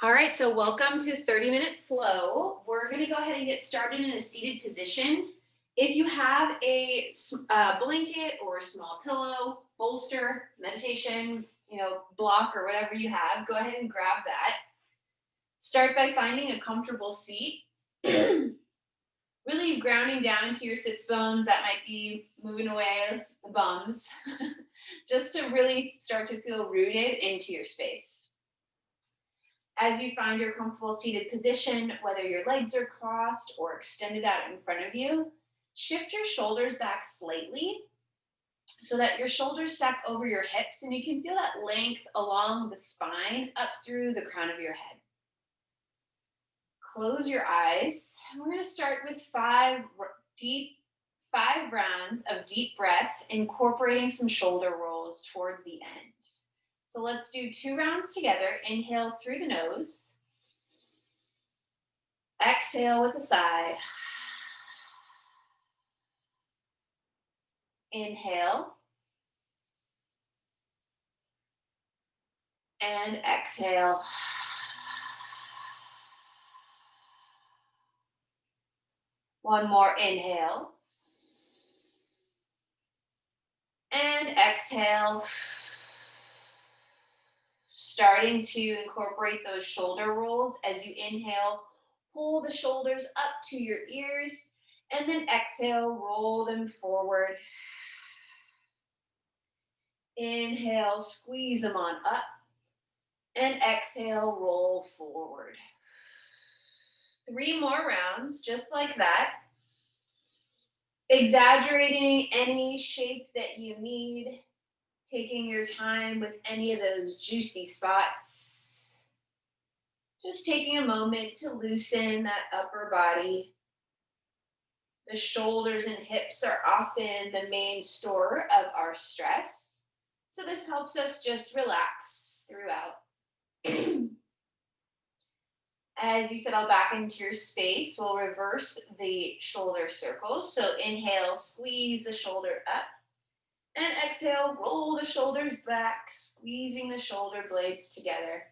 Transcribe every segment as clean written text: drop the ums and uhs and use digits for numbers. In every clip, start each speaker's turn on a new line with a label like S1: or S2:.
S1: All right, so welcome to 30-minute flow. We're going to go ahead and get started in a seated position. If you have a blanket or a small pillow, bolster, meditation, block or whatever you have, go ahead and grab that. Start by finding a comfortable seat. Really grounding down into your sits bones that might be moving away the bums, just to really start to feel rooted into your space. As you find your comfortable seated position, whether your legs are crossed or extended out in front of you, shift your shoulders back slightly so that your shoulders stack over your hips and you can feel that length along the spine up through the crown of your head. Close your eyes. And we're going to start with five rounds of deep breath, incorporating some shoulder rolls towards the end. So let's do 2 rounds together. Inhale through the nose. Exhale with a sigh. Inhale. And exhale. One more inhale. And exhale. Starting to incorporate those shoulder rolls as you inhale, pull the shoulders up to your ears, and then exhale, roll them forward. Inhale, squeeze them on up, and exhale, roll forward. 3 more rounds, just like that. Exaggerating any shape that you need, taking your time with any of those juicy spots. Just taking a moment to loosen that upper body. The shoulders and hips are often the main store of our stress. So this helps us just relax throughout. As you settle back into your space, we'll reverse the shoulder circles. So inhale, squeeze the shoulder up. And exhale, roll the shoulders back, squeezing the shoulder blades together.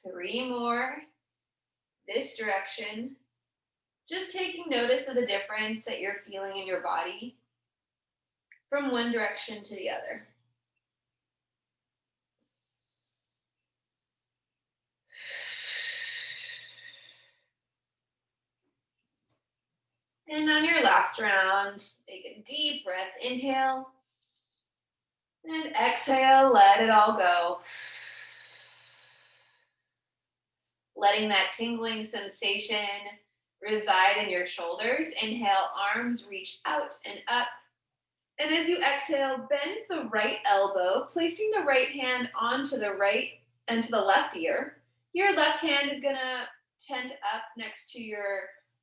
S1: 3 more. This direction. Just taking notice of the difference that you're feeling in your body from one direction to the other. And on your last round, take a deep breath. Inhale. And exhale, let it all go. Letting that tingling sensation reside in your shoulders. Inhale, arms reach out and up. And as you exhale, bend the right elbow, placing the right hand onto the right and to the left ear. Your left hand is going to tent up next to your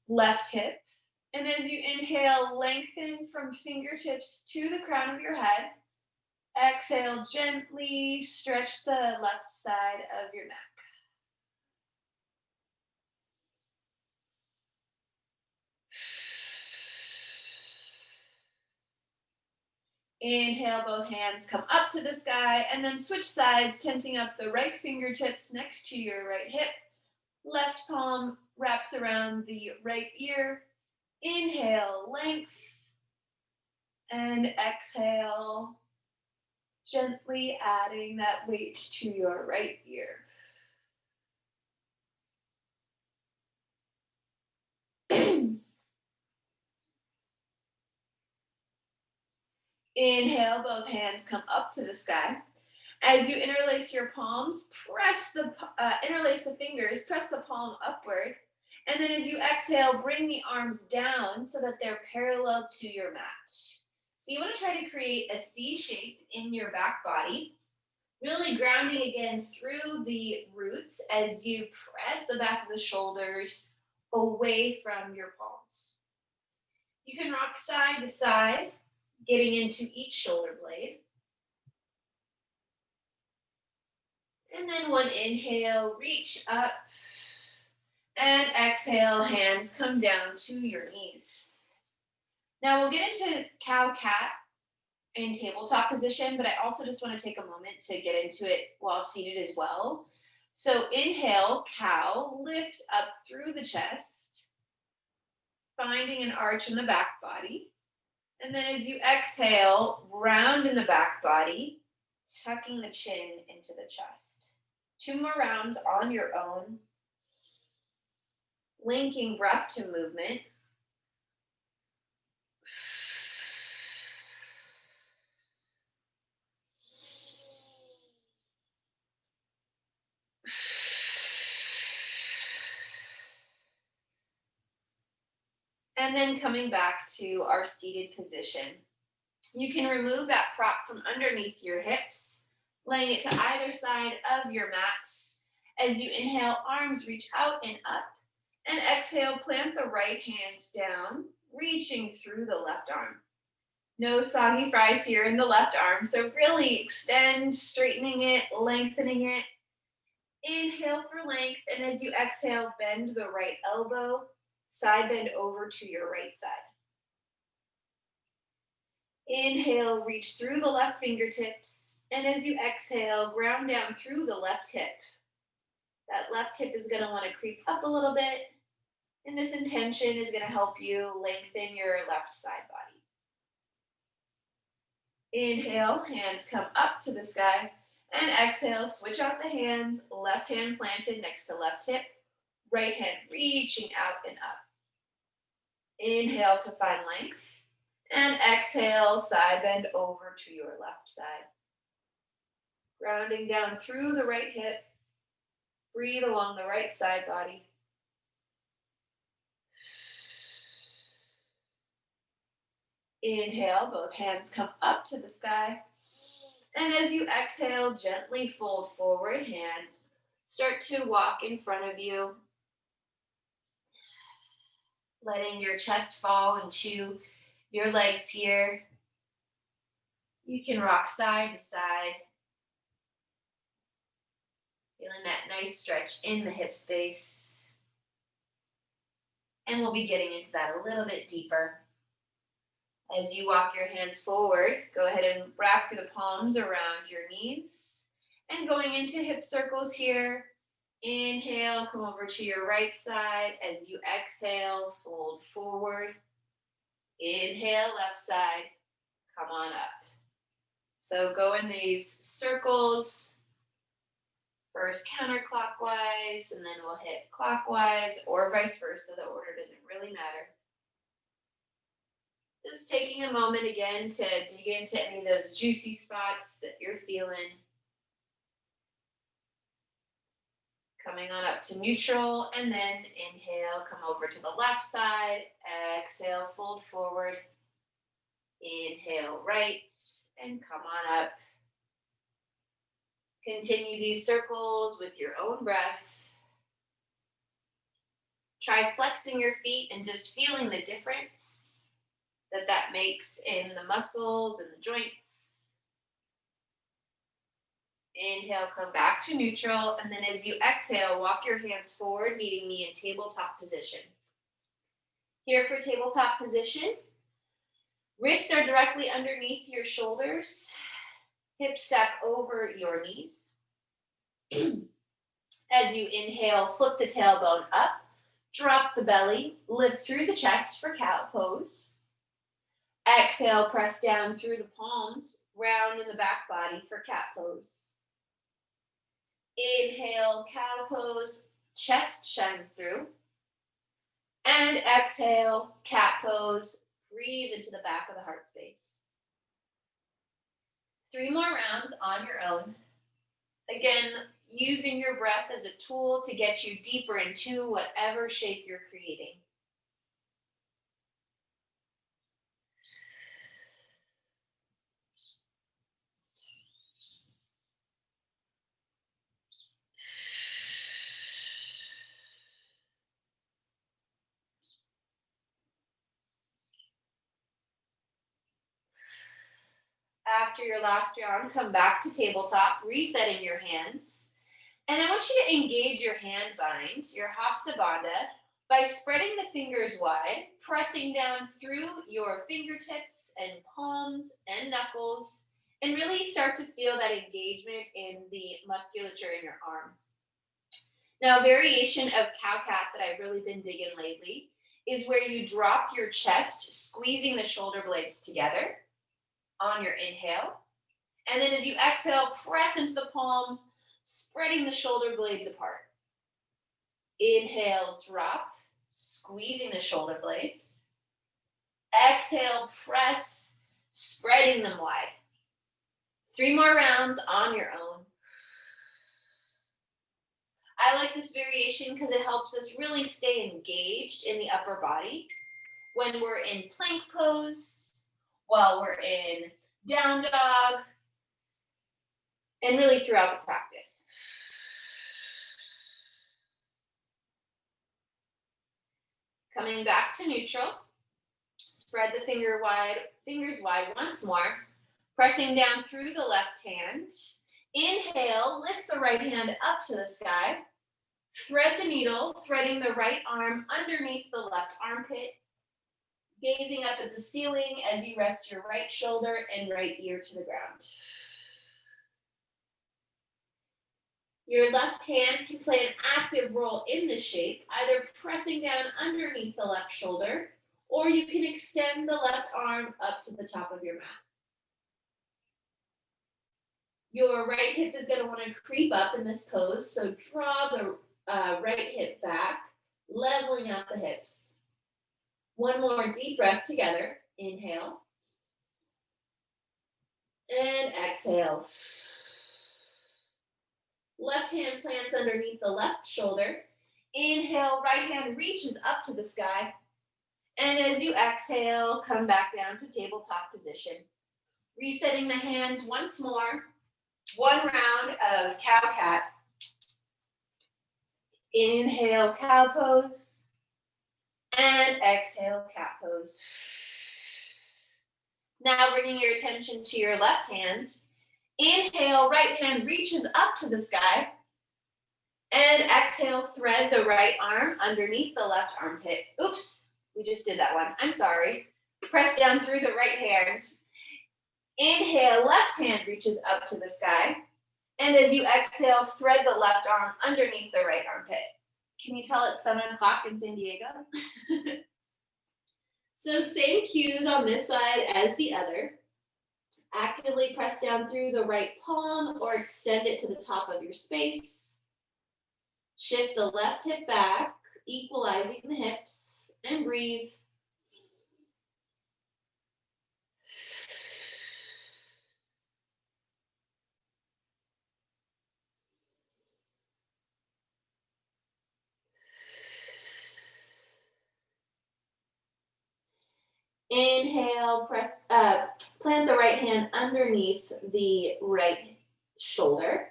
S1: left hip. And as you inhale, lengthen from fingertips to the crown of your head. Exhale, gently stretch the left side of your neck. Inhale, both hands come up to the sky, and then switch sides, tenting up the right fingertips next to your right hip. Left palm wraps around the right ear. Inhale, length. And exhale, gently adding that weight to your right ear. Inhale, both hands come up to the sky. As you interlace your palms, interlace the fingers, press the palm upward. And then as you exhale, bring the arms down so that they're parallel to your mat. So you want to try to create a C shape in your back body, really grounding again through the roots as you press the back of the shoulders away from your palms. You can rock side to side, getting into each shoulder blade. And then one inhale, reach up. And exhale, hands come down to your knees. Now we'll get into cow-cat. in tabletop position, but I also just want to take a moment to get into it while seated as well. So inhale, cow, lift up through the chest, finding an arch in the back body. And then as you exhale, round in the back body, tucking the chin into the chest. 2 more rounds on your own, linking breath to movement. And then coming back to our seated position. You can remove that prop from underneath your hips, laying it to either side of your mat. As you inhale, arms reach out and up. And exhale, plant the right hand down, reaching through the left arm. No soggy fries here in the left arm. So really extend, straightening it, lengthening it. Inhale for length. And as you exhale, bend the right elbow, side bend over to your right side. Inhale, reach through the left fingertips. And as you exhale, ground down through the left hip. That left hip is going to want to creep up a little bit. And this intention is going to help you lengthen your left side body. Inhale, hands come up to the sky. And exhale, switch out the hands. Left hand planted next to left hip. Right hand reaching out and up. Inhale to find length. And exhale, side bend over to your left side. Grounding down through the right hip. Breathe along the right side body. Inhale, both hands come up to the sky. And as you exhale, gently fold forward, hands start to walk in front of you. Letting your chest fall into your legs here. You can rock side to side. Feeling that nice stretch in the hip space. And we'll be getting into that a little bit deeper. As you walk your hands forward, go ahead and wrap the palms around your knees. And going into hip circles here. Inhale, come over to your right side. As you exhale, fold forward. Inhale, left side, come on up. So go in these circles, first counterclockwise, and then we'll hit clockwise or vice versa. The order doesn't really matter. Just taking a moment again to dig into any of those juicy spots that you're feeling. Coming on up to neutral, and then inhale, come over to the left side. Exhale, fold forward. Inhale, right, and come on up. Continue these circles with your own breath. Try flexing your feet and just feeling the difference that makes in the muscles and the joints. Inhale, come back to neutral. And then as you exhale, walk your hands forward, meeting me in tabletop position. Here for tabletop position, wrists are directly underneath your shoulders. Hips stack over your knees. As you inhale, flip the tailbone up, drop the belly, lift through the chest for cow pose. Exhale, press down through the palms, round in the back body for cat pose. Inhale, cow pose, chest shines through. And exhale, cat pose, breathe into the back of the heart space. 3 more rounds on your own. Again, using your breath as a tool to get you deeper into whatever shape you're creating. After your last round, come back to tabletop, resetting your hands. And I want you to engage your hand binds, your Hasta Bandha, By spreading the fingers wide, pressing down through your fingertips and palms and knuckles, and really start to feel that engagement in the musculature in your arm. Now, a variation of cow-cat that I've really been digging lately is where you drop your chest, squeezing the shoulder blades together on your inhale. And then as you exhale, press into the palms, spreading the shoulder blades apart. Inhale, drop, squeezing the shoulder blades. Exhale, press, spreading them wide. 3 more rounds on your own. I like this variation because it helps us really stay engaged in the upper body when we're in plank pose, while we're in down dog, and really throughout the practice. Coming back to neutral, spread the fingers wide once more, pressing down through the left hand. Inhale, lift the right hand up to the sky. Thread the needle, threading the right arm underneath the left armpit, gazing up at the ceiling as you rest your right shoulder and right ear to the ground. Your left hand can play an active role in this shape, either pressing down underneath the left shoulder, or you can extend the left arm up to the top of your mat. Your right hip is going to want to creep up in this pose, so draw the right hip back, leveling out the hips. One more deep breath together. Inhale. And exhale. Left hand plants underneath the left shoulder. Inhale, right hand reaches up to the sky. And as you exhale, come back down to tabletop position. Resetting the hands once more. 1 round of cow-cat. Inhale, cow pose. And exhale, cat pose. Now bringing your attention to your left hand. Inhale, right hand reaches up to the sky. And exhale, thread the right arm underneath the left armpit. Oops, we just did that one. I'm sorry. Press down through the right hand. Inhale, left hand reaches up to the sky. And as you exhale, thread the left arm underneath the right armpit. Can you tell it's 7 o'clock in San Diego? So same cues on this side as the other. Actively press down through the right palm or extend it to the top of your space. Shift the left hip back, equalizing the hips, and breathe. Inhale, plant the right hand underneath the right shoulder.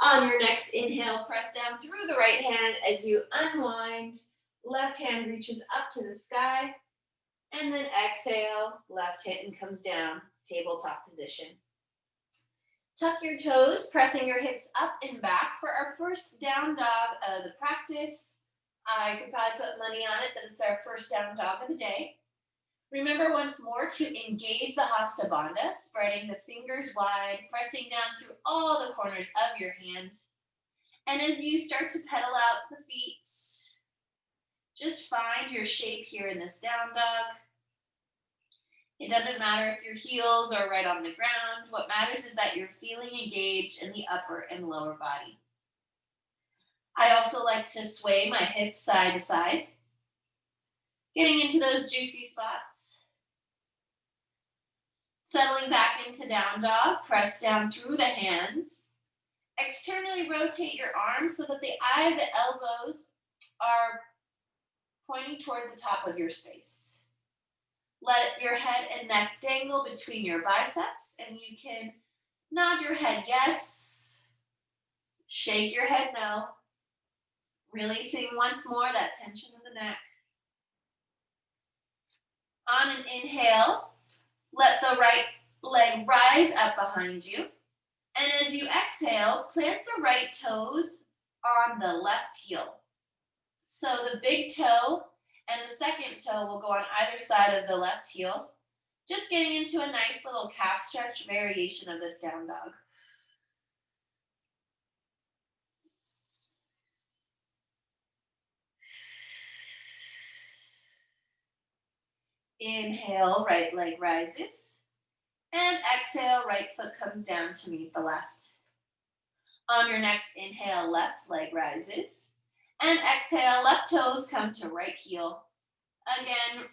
S1: On your next inhale, press down through the right hand as you unwind. Left hand reaches up to the sky. And then exhale, left hand comes down, tabletop position. Tuck your toes, pressing your hips up and back for our first down dog of the practice. I could probably put money on it that it's our first down dog of the day. Remember once more to engage the Hasta Bandha, spreading the fingers wide, pressing down through all the corners of your hand. And as you start to pedal out the feet, just find your shape here in this down dog. It doesn't matter if your heels are right on the ground. What matters is that you're feeling engaged in the upper and lower body. I also like to sway my hips side to side, getting into those juicy spots. Settling back into down dog, press down through the hands. Externally rotate your arms so that the eye of the elbows are pointing towards the top of your space. Let your head and neck dangle between your biceps, and you can nod your head yes, shake your head no, releasing once more that tension in the neck. On an inhale, let the right leg rise up behind you. And as you exhale, plant the right toes on the left heel. So the big toe and the second toe will go on either side of the left heel, just getting into a nice little calf stretch variation of this down dog. Inhale, right leg rises. And exhale, right foot comes down to meet the left. On your next inhale, left leg rises. And exhale, left toes come to right heel. Again,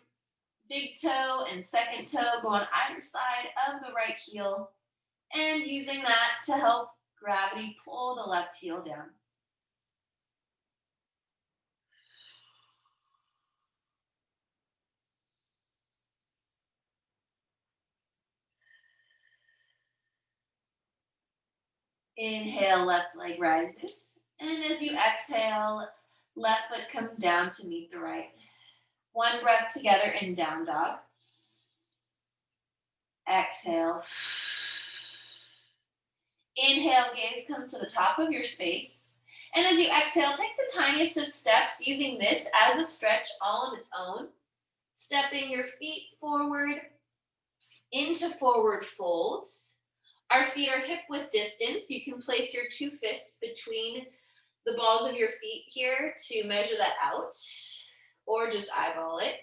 S1: big toe and second toe go on either side of the right heel. And using that to help gravity pull the left heel down. Inhale, left leg rises. And as you exhale, left foot comes down to meet the right. One breath together in down dog. Exhale. Inhale, gaze comes to the top of your space. And as you exhale, take the tiniest of steps using this as a stretch all on its own. Stepping your feet forward into forward fold. Our feet are hip width distance. You can place your two fists between the balls of your feet here to measure that out, or just eyeball it.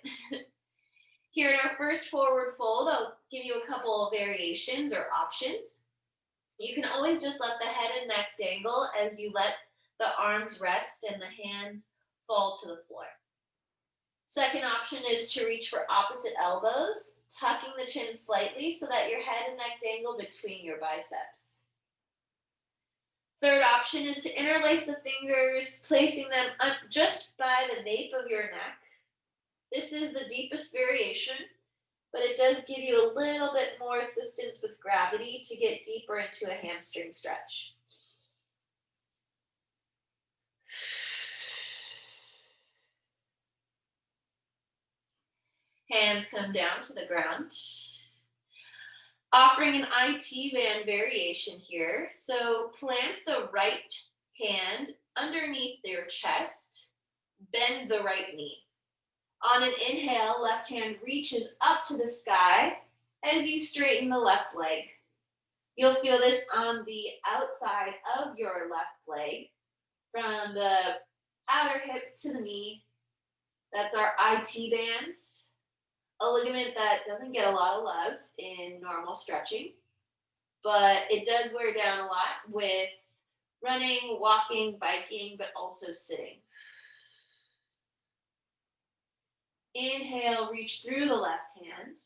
S1: Here in our first forward fold, I'll give you a couple of variations or options. You can always just let the head and neck dangle as you let the arms rest and the hands fall to the floor. Second option is to reach for opposite elbows, tucking the chin slightly so that your head and neck dangle between your biceps. Third option is to interlace the fingers, placing them just by the nape of your neck. This is the deepest variation, but it does give you a little bit more assistance with gravity to get deeper into a hamstring stretch. Hands come down to the ground. Offering an IT band variation here. So plant the right hand underneath your chest, bend the right knee. On an inhale, left hand reaches up to the sky as you straighten the left leg. You'll feel this on the outside of your left leg, from the outer hip to the knee. That's our IT band, a ligament that doesn't get a lot of love in normal stretching, but it does wear down a lot with running, walking, biking, but also sitting. Inhale, reach through the left hand.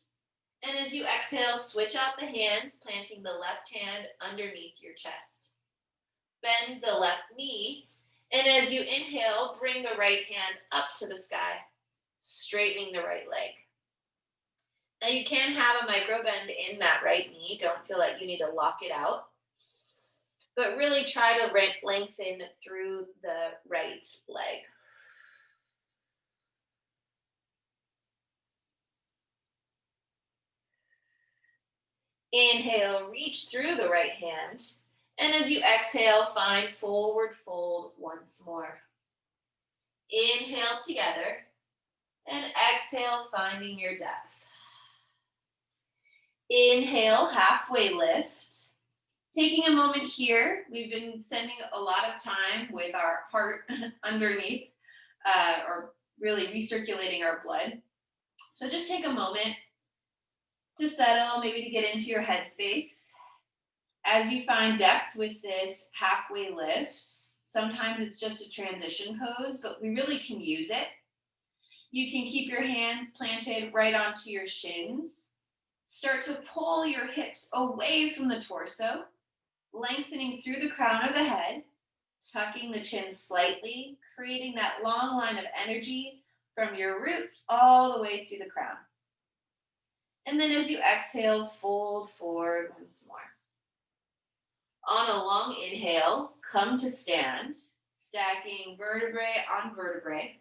S1: And as you exhale, switch out the hands, planting the left hand underneath your chest. Bend the left knee. And as you inhale, bring the right hand up to the sky, straightening the right leg. Now you can have a micro bend in that right knee. Don't feel like you need to lock it out. But really try to lengthen through the right leg. Inhale, reach through the right hand. And as you exhale, find forward fold once more. Inhale together. And exhale, finding your depth. Inhale, halfway lift. Taking a moment here, we've been spending a lot of time with our heart underneath, or really recirculating our blood. So just take a moment to settle, maybe to get into your headspace. As you find depth with this halfway lift, sometimes it's just a transition pose, but we really can use it. You can keep your hands planted right onto your shins. Start to pull your hips away from the torso, lengthening through the crown of the head, tucking the chin slightly, creating that long line of energy from your root all the way through the crown. And then as you exhale, fold forward once more. On a long inhale, come to stand, stacking vertebrae on vertebrae.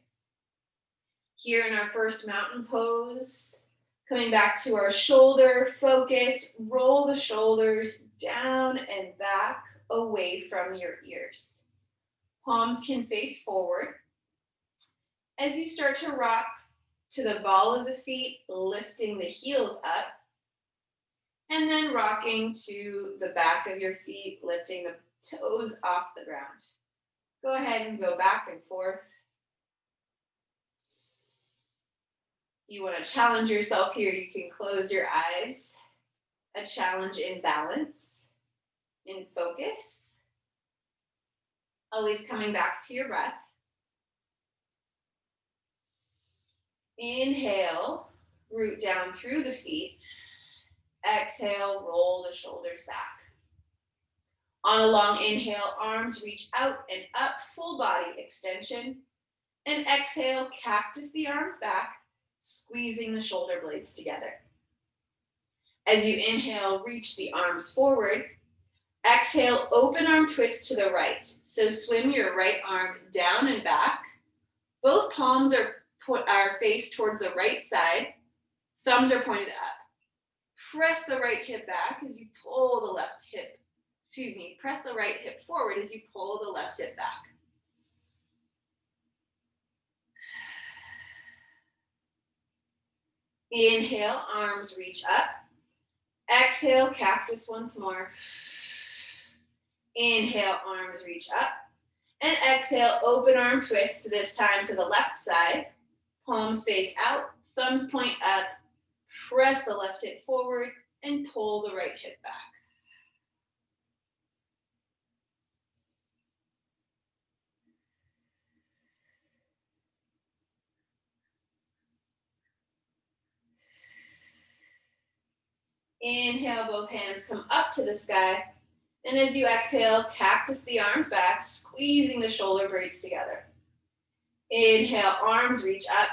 S1: Here in our first mountain pose, coming back to our shoulder focus, roll the shoulders down and back away from your ears. Palms can face forward. As you start to rock to the ball of the feet, lifting the heels up, and then rocking to the back of your feet, lifting the toes off the ground. Go ahead and go back and forth. You want to challenge yourself here, you can close your eyes. A challenge in balance, in focus. Always coming back to your breath. Inhale, root down through the feet. Exhale, roll the shoulders back. On a long inhale, arms reach out and up, full body extension. And exhale, cactus the arms back, squeezing the shoulder blades together. As you inhale, reach the arms forward. Exhale, open arm twist to the right. So swim your right arm down and back. Both palms are faced towards the right side. Thumbs are pointed up. Press the right hip back as you pull the left hip. Press the right hip forward as you pull the left hip back. Inhale, arms reach up. Exhale, cactus once more. Inhale, arms reach up. And exhale, open arm twist, this time to the left side. Palms face out, thumbs point up. Press the left hip forward and pull the right hip back. Inhale, both hands come up to the sky. And as you exhale, cactus the arms back, squeezing the shoulder blades together. Inhale, arms reach up.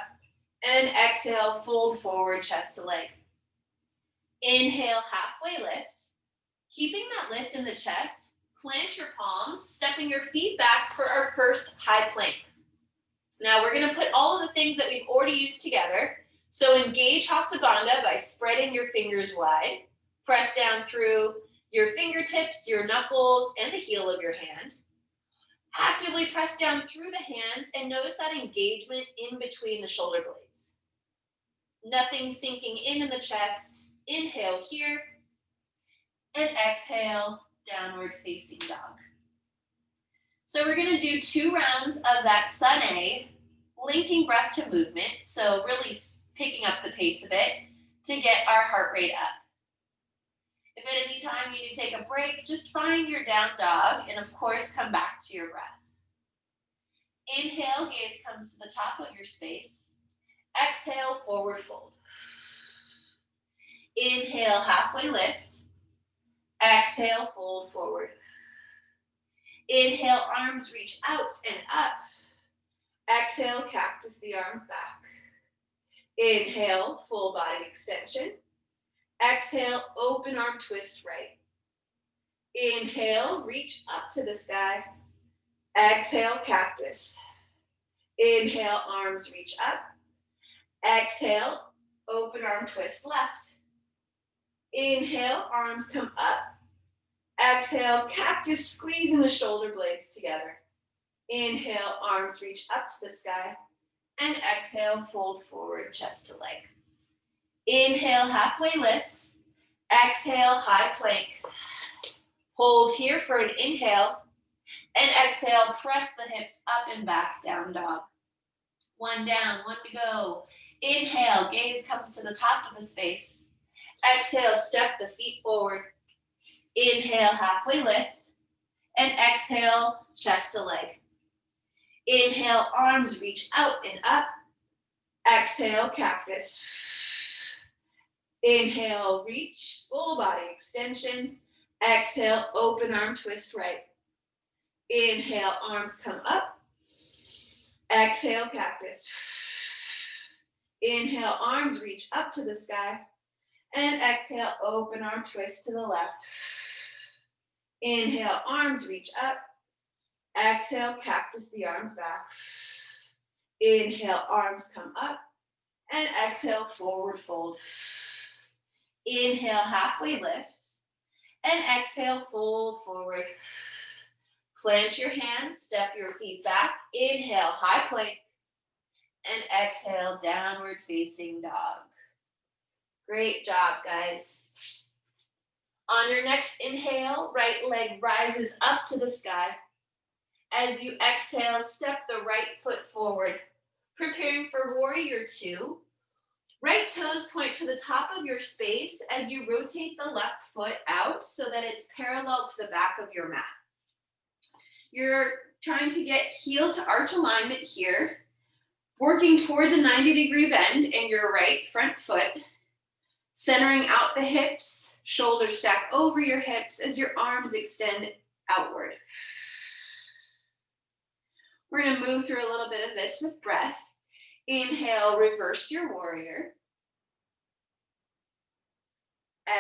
S1: And exhale, fold forward, chest to leg. Inhale, halfway lift. Keeping that lift in the chest, plant your palms, stepping your feet back for our first high plank. Now we're going to put all of the things that we've already used together. So engage Hasabandha by spreading your fingers wide. Press down through your fingertips, your knuckles, and the heel of your hand. Actively press down through the hands and notice that engagement in between the shoulder blades. Nothing sinking in the chest. Inhale here and exhale, downward facing dog. So we're going to do 2 rounds of that Sun A, linking breath to movement, so really picking up the pace of it to get our heart rate up. If at any time you need to take a break, just find your down dog and of course come back to your breath. Inhale, gaze comes to the top of your space. Exhale, forward fold. Inhale, halfway lift. Exhale, fold forward. Inhale, arms reach out and up. Exhale, cactus the arms back. Inhale, full body extension. Exhale, open arm twist right. Inhale, reach up to the sky. Exhale, cactus. Inhale, arms reach up. Exhale, open arm twist left. Inhale, arms come up. Exhale, cactus, squeezing the shoulder blades together. Inhale, arms reach up to the sky. And exhale, fold forward, chest to leg. Inhale, halfway lift. Exhale, high plank. Hold here for an inhale. And exhale, press the hips up and back, down dog. 1 down, 1 to go. Inhale, gaze comes to the top of the space. Exhale, step the feet forward. Inhale, halfway lift. And exhale, chest to leg. Inhale, arms reach out and up. Exhale, cactus. Inhale, reach, full body extension. Exhale, open arm twist right. Inhale, arms come up. Exhale, cactus. Inhale, arms reach up to the sky. And exhale, open arm twist to the left. Inhale, arms reach up. Exhale, cactus the arms back. Inhale, arms come up. And exhale, forward fold. Inhale, halfway lift. And exhale, fold forward. Plant your hands, step your feet back. Inhale, high plank. And exhale, downward facing dog. Great job, guys. On your next inhale, right leg rises up to the sky. As you exhale, step the right foot forward, preparing for warrior two. Right toes point to the top of your space as you rotate the left foot out so that it's parallel to the back of your mat. You're trying to get heel to arch alignment here, working towards a 90-degree bend in your right front foot, centering out the hips, shoulders stack over your hips as your arms extend outward. We're going to move through a little bit of this with breath. Inhale, reverse your warrior.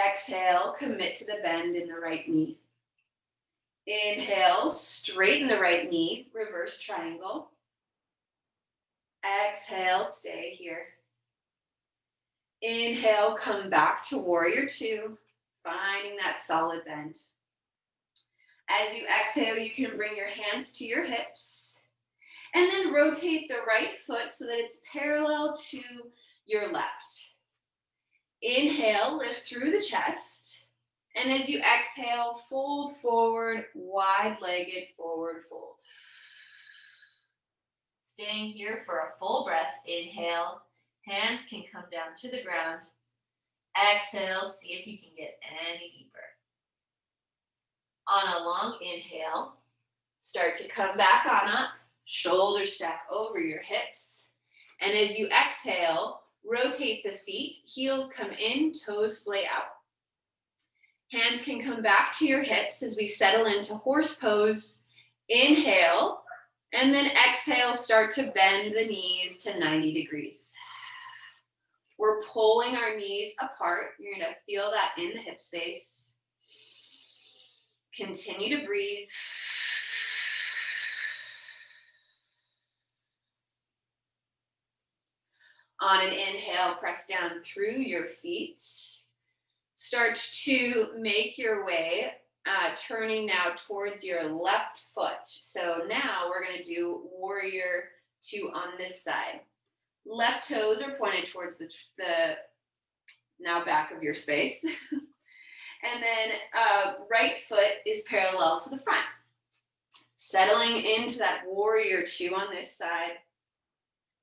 S1: Exhale, commit to the bend in the right knee. Inhale, straighten the right knee, reverse triangle. Exhale, stay here. Inhale, come back to warrior two, finding that solid bend. As you exhale, you can bring your hands to your hips and then rotate the right foot so that it's parallel to your left. Inhale, lift through the chest. And as you exhale, fold forward, wide-legged forward fold. Staying here for a full breath. Inhale, hands can come down to the ground. Exhale, see if you can get any deeper. On a long inhale, start to come back on up, shoulders stack over your hips. And as you exhale, rotate the feet, heels come in, toes splay out. Hands can come back to your hips as we settle into horse pose. Inhale, and then exhale, start to bend the knees to 90 degrees. We're pulling our knees apart. You're going to feel that in the hip space. Continue to breathe. On an inhale, press down through your feet. Start to make your way, turning now towards your left foot. So now we're going to do warrior two on this side. Left toes are pointed towards the now back of your space. And then right foot is parallel to the front. Settling into that warrior two on this side.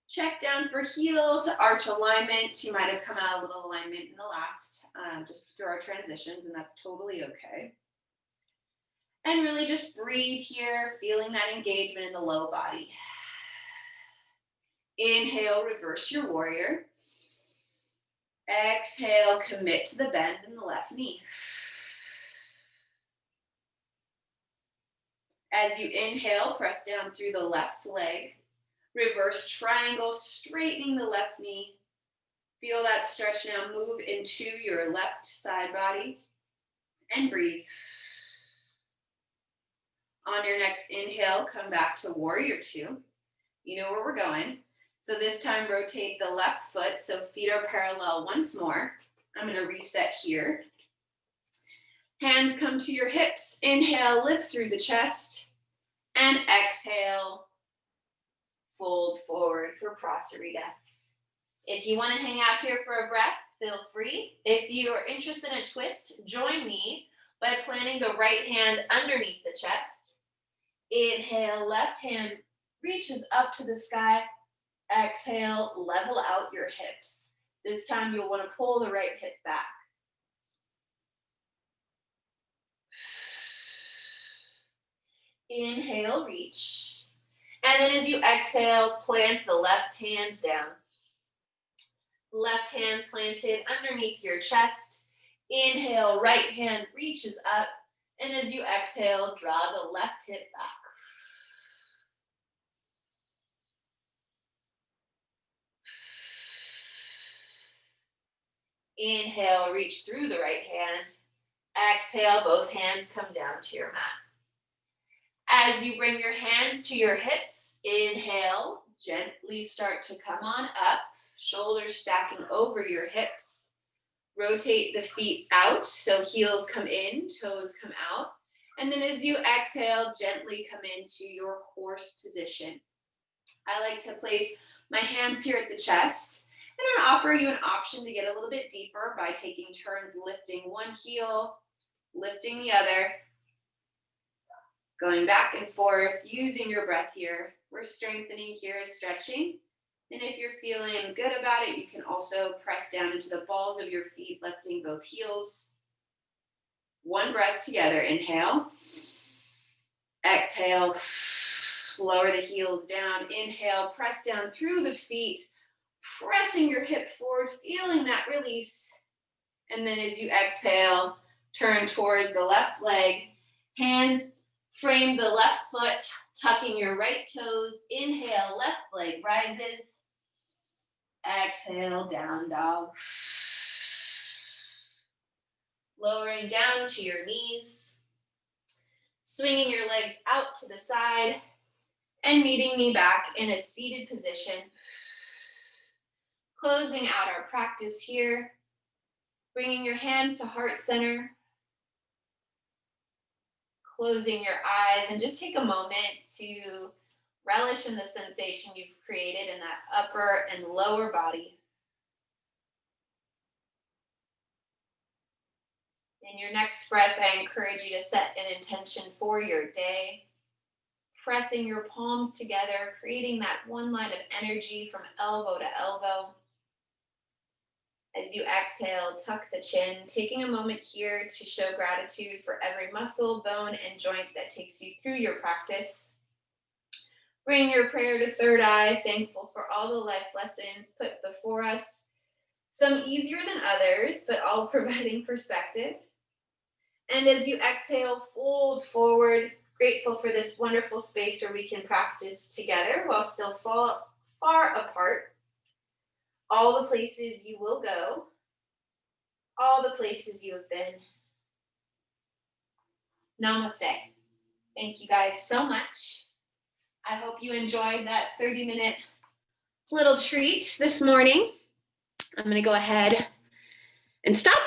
S1: Check down for heel to arch alignment. You might have come out of a little alignment in the last, just through our transitions, and that's totally okay. And really just breathe here, feeling that engagement in the low body. Inhale, reverse your warrior. Exhale, commit to the bend in the left knee. As you inhale, press down through the left leg. Reverse triangle, straightening the left knee. Feel that stretch now. Move into your left side body and breathe. On your next inhale, come back to warrior two. You know where we're going. So this time, rotate the left foot so feet are parallel once more. I'm going to reset here. Hands come to your hips. Inhale, lift through the chest. And exhale, fold forward for Prasarita. If you want to hang out here for a breath, feel free. If you are interested in a twist, join me by planting the right hand underneath the chest. Inhale, left hand reaches up to the sky. Exhale, level out your hips. This time you'll want to pull the right hip back. Inhale, reach. And then as you exhale, plant the left hand down. Left hand planted underneath your chest. Inhale, right hand reaches up. And as you exhale, draw the left hip back. Inhale, reach through the right hand. Exhale, both hands come down to your mat. As you bring your hands to your hips, inhale, gently start to come on up, shoulders stacking over your hips. Rotate the feet out, so heels come in, toes come out. And then as you exhale, gently come into your horse position. I like to place My hands here at the chest. And I'm gonna offer you an option to get a little bit deeper by taking turns lifting one heel, lifting the other, going back and forth, using your breath here. We're strengthening here, stretching. And if you're feeling good about it, you can also press down into the balls of your feet, lifting both heels. One breath together. Inhale. Exhale. Lower the heels down. Inhale. Press down through the feet, pressing your hip forward, feeling that release. And then as you exhale, turn towards the left leg. Hands frame the left foot, tucking your right toes. Inhale, left leg rises. Exhale, down dog. Lowering down to your knees. Swinging your legs out to the side and meeting me back in a seated position. Closing out our practice here. Bringing your hands to heart center. Closing your eyes and just take a moment to relish in the sensation you've created in that upper and lower body. In your next breath, I encourage you to set an intention for your day. Pressing your palms together, creating that one line of energy from elbow to elbow. As you exhale, tuck the chin, taking a moment here to show gratitude for every muscle, bone, and joint that takes you through your practice. Bring your prayer to third eye, thankful for all the life lessons put before us, some easier than others, but all providing perspective. And as you exhale, fold forward, grateful for this wonderful space where we can practice together while still far apart. All the places you will go, all the places you have been. Namaste. Thank you guys so much. I hope you enjoyed that 30-minute little treat this morning. I'm going to go ahead and stop